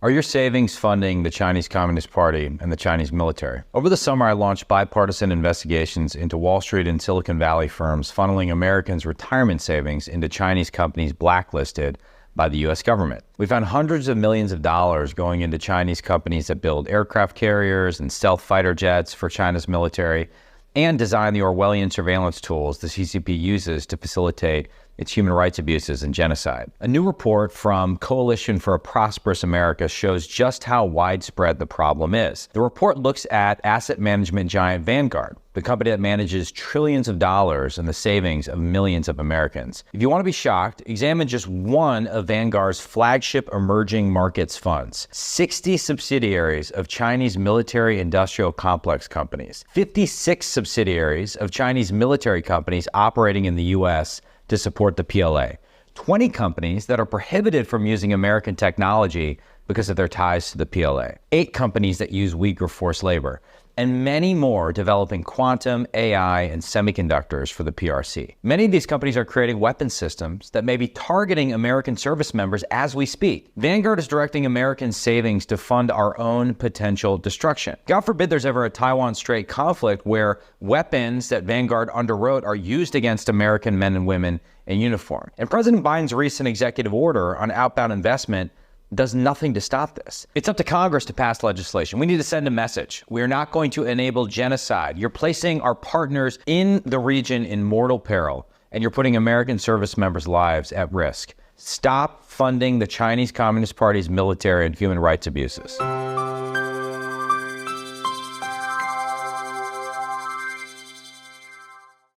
Are your savings funding the Chinese Communist Party and the Chinese military? Over the summer, I launched bipartisan investigations into Wall Street and Silicon Valley firms funneling Americans' retirement savings into Chinese companies blacklisted by the U.S. government. We found hundreds of millions of dollars going into Chinese companies that build aircraft carriers and stealth fighter jets for China's military and design the Orwellian surveillance tools the CCP uses to facilitate its human rights abuses and genocide. A new report from Coalition for a Prosperous America shows just how widespread the problem is. The report looks at asset management giant Vanguard, the company that manages trillions of dollars in the savings of millions of Americans. If you want to be shocked, examine just one of Vanguard's flagship emerging markets funds. 60 subsidiaries of Chinese military industrial complex companies. 56 subsidiaries of Chinese military companies operating in the U.S. to support the PLA. 20 companies that are prohibited from using American technology because of their ties to the PLA. 8 companies that use Uyghur forced labor. And many more developing quantum, AI, and semiconductors for the PRC. Many of these companies are creating weapon systems that may be targeting American service members as we speak. Vanguard is directing American savings to fund our own potential destruction. God forbid there's ever a Taiwan Strait conflict where weapons that Vanguard underwrote are used against American men and women in uniform. And President Biden's recent executive order on outbound investment does nothing to stop this. It's up to Congress to pass legislation. We need to send a message. We are not going to enable genocide. You're placing our partners in the region in mortal peril, and you're putting American service members' lives at risk. Stop funding the Chinese Communist Party's military and human rights abuses.